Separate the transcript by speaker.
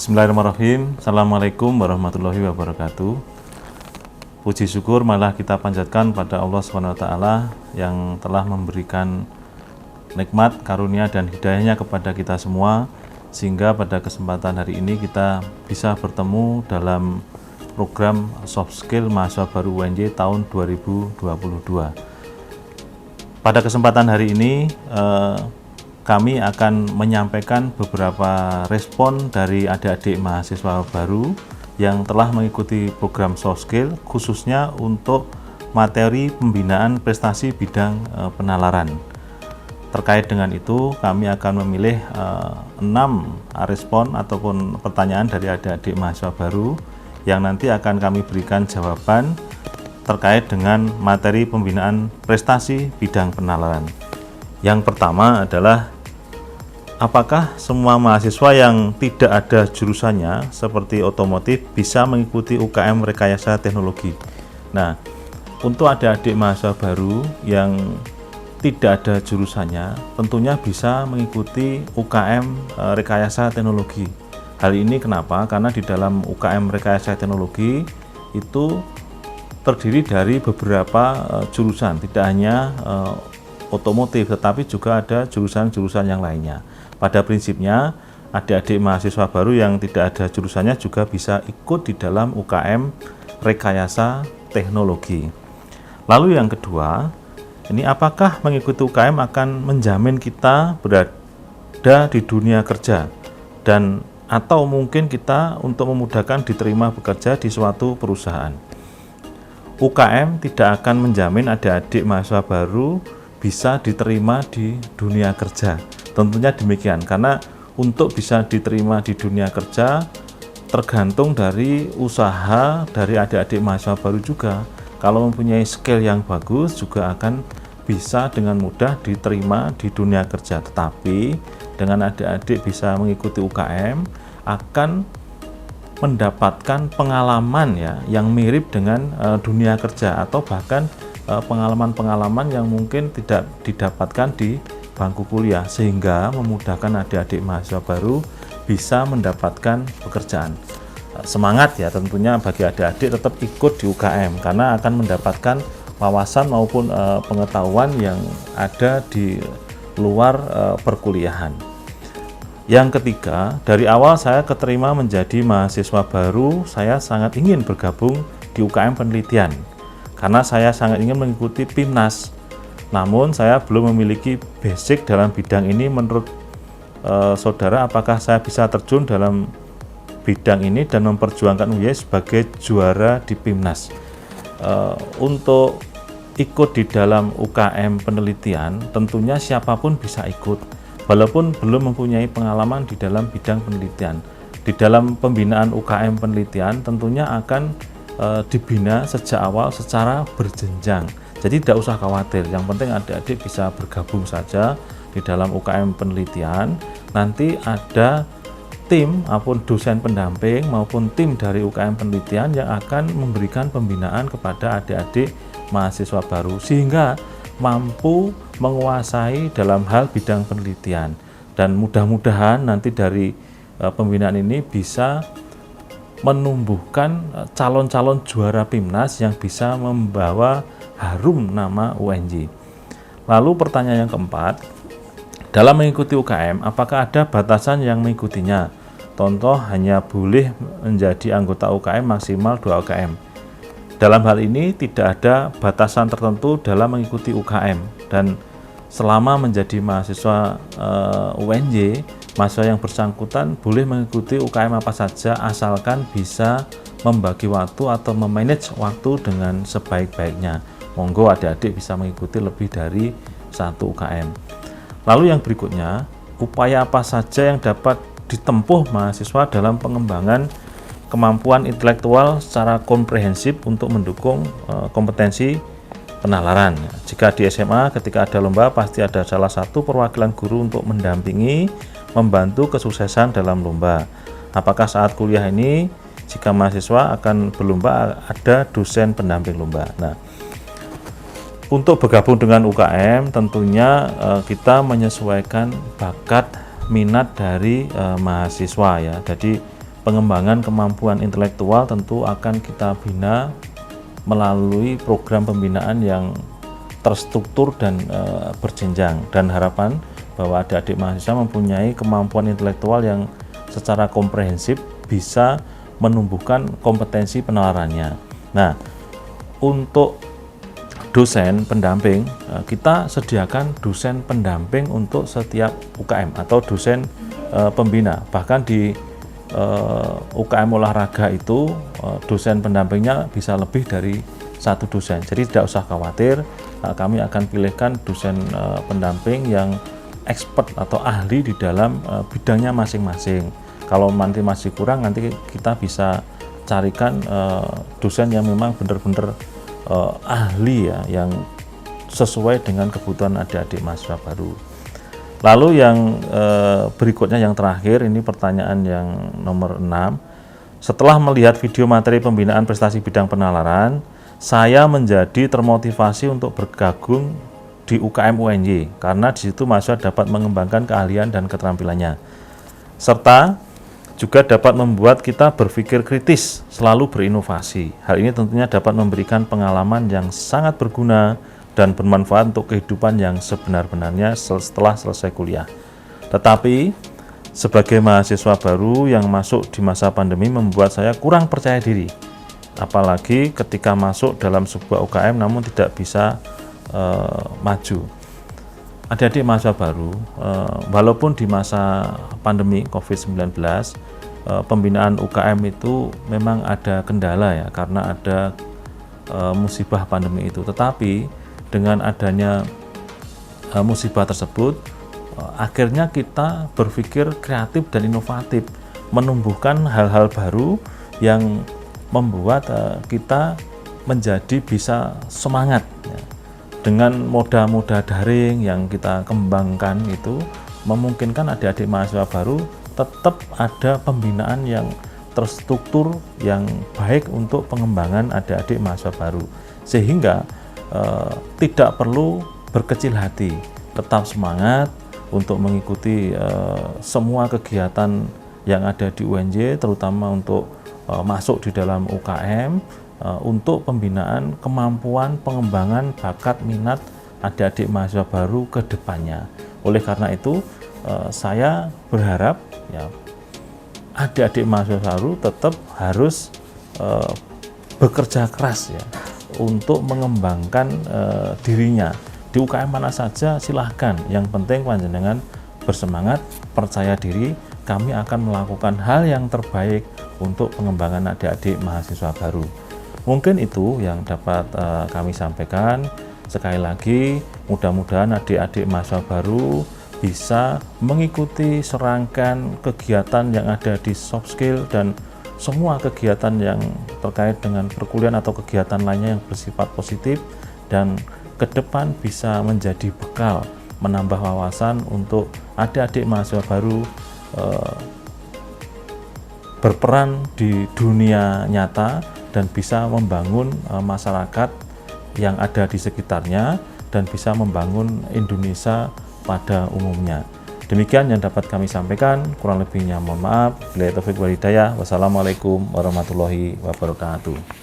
Speaker 1: Bismillahirrahmanirrahim. Assalamualaikum warahmatullahi wabarakatuh. Puji syukur malah kita panjatkan pada Allah SWT yang telah memberikan nikmat, karunia, dan hidayahnya kepada kita semua, sehingga pada kesempatan hari ini kita bisa bertemu dalam program Soft Skill Mahasiswa Baru UNJ tahun 2022. Pada kesempatan hari ini kami akan menyampaikan beberapa respon dari adik-adik mahasiswa baru yang telah mengikuti program Soft Skill, khususnya untuk materi pembinaan prestasi bidang penalaran. Terkait dengan itu, kami akan memilih 6 respon ataupun pertanyaan dari adik-adik mahasiswa baru yang nanti akan kami berikan jawaban terkait dengan materi pembinaan prestasi bidang penalaran. Yang pertama adalah, apakah semua mahasiswa yang tidak ada jurusannya seperti otomotif bisa mengikuti UKM Rekayasa Teknologi? Nah, untuk adik-adik mahasiswa baru yang tidak ada jurusannya, tentunya bisa mengikuti UKM Rekayasa Teknologi. Hal ini kenapa? Karena di dalam UKM Rekayasa Teknologi itu terdiri dari beberapa jurusan, tidak hanya otomotif, tetapi juga ada jurusan-jurusan yang lainnya. Pada prinsipnya, adik-adik mahasiswa baru yang tidak ada jurusannya juga bisa ikut di dalam UKM Rekayasa Teknologi. Lalu yang kedua, ini apakah mengikuti UKM akan menjamin kita berada di dunia kerja dan atau mungkin kita untuk memudahkan diterima bekerja di suatu perusahaan? UKM tidak akan menjamin adik-adik mahasiswa baru bisa diterima di dunia kerja. Tentunya demikian, karena untuk bisa diterima di dunia kerja tergantung dari usaha dari adik-adik mahasiswa baru juga. Kalau mempunyai skill yang bagus juga akan bisa dengan mudah diterima di dunia kerja. Tetapi dengan adik-adik bisa mengikuti UKM akan mendapatkan pengalaman yang mirip dengan dunia kerja, atau bahkan pengalaman-pengalaman yang mungkin tidak didapatkan di bangku kuliah, sehingga memudahkan adik-adik mahasiswa baru bisa mendapatkan pekerjaan. Semangat ya tentunya bagi adik-adik tetap ikut di UKM, karena akan mendapatkan wawasan maupun pengetahuan yang ada di luar perkuliahan. Yang ketiga, dari awal saya keterima menjadi mahasiswa baru, saya sangat ingin bergabung di UKM penelitian karena saya sangat ingin mengikuti PIMNAS. Namun saya belum memiliki basic dalam bidang ini. Menurut saudara, apakah saya bisa terjun dalam bidang ini dan memperjuangkan UNJ sebagai juara di PIMNAS? Untuk ikut di dalam UKM penelitian, tentunya siapapun bisa ikut, walaupun belum mempunyai pengalaman di dalam bidang penelitian. Di dalam pembinaan UKM penelitian tentunya akan dibina sejak awal secara berjenjang. Jadi tidak usah khawatir, yang penting adik-adik bisa bergabung saja di dalam UKM penelitian. Nanti ada tim maupun dosen pendamping maupun tim dari UKM penelitian yang akan memberikan pembinaan kepada adik-adik mahasiswa baru sehingga mampu menguasai dalam hal bidang penelitian. Dan mudah-mudahan nanti dari pembinaan ini bisa menumbuhkan calon-calon juara PIMNAS yang bisa membawa harum nama UNJ. Lalu pertanyaan yang keempat, dalam mengikuti UKM, apakah ada batasan yang mengikutinya? Contoh, hanya boleh menjadi anggota UKM maksimal 2 UKM. Dalam hal ini tidak ada batasan tertentu dalam mengikuti UKM, dan selama menjadi mahasiswa UNJ, mahasiswa yang bersangkutan boleh mengikuti UKM apa saja asalkan bisa membagi waktu atau memanage waktu dengan sebaik-baiknya. Monggo adik-adik bisa mengikuti lebih dari 1 UKM. Lalu yang berikutnya, upaya apa saja yang dapat ditempuh mahasiswa dalam pengembangan kemampuan intelektual secara komprehensif untuk mendukung kompetensi penalaran. Jika di SMA ketika ada lomba pasti ada salah satu perwakilan guru untuk mendampingi, membantu kesuksesan dalam lomba. Apakah saat kuliah ini jika mahasiswa akan berlomba ada dosen pendamping lomba? Nah, untuk bergabung dengan UKM tentunya kita menyesuaikan bakat minat dari mahasiswa ya. Jadi pengembangan kemampuan intelektual tentu akan kita bina melalui program pembinaan yang terstruktur dan berjenjang, dan harapan bahwa adik-adik mahasiswa mempunyai kemampuan intelektual yang secara komprehensif bisa menumbuhkan kompetensi penalarannya. Nah, untuk dosen pendamping, kita sediakan dosen pendamping untuk setiap UKM atau dosen pembina. Bahkan di UKM olahraga itu dosen pendampingnya bisa lebih dari satu dosen. Jadi tidak usah khawatir, kami akan pilihkan dosen pendamping yang expert atau ahli di dalam bidangnya masing-masing. Kalau nanti masih kurang, nanti kita bisa carikan dosen yang memang benar-benar ahli ya, yang sesuai dengan kebutuhan adik-adik mahasiswa baru. Lalu yang berikutnya, yang terakhir, ini pertanyaan yang nomor 6. Setelah melihat video materi pembinaan prestasi bidang penalaran, saya menjadi termotivasi untuk bergabung di UKM UNY karena di situ mahasiswa dapat mengembangkan keahlian dan keterampilannya, serta juga dapat membuat kita berpikir kritis, selalu berinovasi. Hal ini tentunya dapat memberikan pengalaman yang sangat berguna dan bermanfaat untuk kehidupan yang sebenar-benarnya setelah selesai kuliah. Tetapi sebagai mahasiswa baru yang masuk di masa pandemi membuat saya kurang percaya diri, apalagi ketika masuk dalam sebuah UKM namun tidak bisa maju. Adik-adik mahasiswa baru, walaupun di masa pandemi COVID-19, pembinaan UKM itu memang ada kendala ya, karena ada musibah pandemi itu. Tetapi dengan adanya musibah tersebut, akhirnya kita berpikir kreatif dan inovatif, menumbuhkan hal-hal baru yang membuat kita menjadi bisa semangat ya. Dengan moda-moda daring yang kita kembangkan itu memungkinkan adik-adik mahasiswa baru tetap ada pembinaan yang terstruktur yang baik untuk pengembangan adik-adik mahasiswa baru, sehingga tidak perlu berkecil hati, tetap semangat untuk mengikuti semua kegiatan yang ada di UNY, terutama untuk masuk di dalam UKM untuk pembinaan kemampuan pengembangan bakat minat adik-adik mahasiswa baru ke depannya. Oleh karena itu saya berharap ya, adik-adik mahasiswa baru tetap harus bekerja keras ya untuk mengembangkan dirinya. Di UKM mana saja silahkan, yang penting panjenengan bersemangat, percaya diri, kami akan melakukan hal yang terbaik untuk pengembangan adik-adik mahasiswa baru. Mungkin itu yang dapat kami sampaikan. Sekali lagi, mudah-mudahan adik-adik mahasiswa baru bisa mengikuti serangkaian kegiatan yang ada di soft skill dan semua kegiatan yang terkait dengan perkuliahan atau kegiatan lainnya yang bersifat positif, dan ke depan bisa menjadi bekal menambah wawasan untuk adik-adik mahasiswa baru berperan di dunia nyata dan bisa membangun masyarakat yang ada di sekitarnya dan bisa membangun Indonesia pada umumnya. Demikian yang dapat kami sampaikan, kurang lebihnya mohon maaf. Billahi taufiq wal hidayah. Wassalamualaikum warahmatullahi wabarakatuh.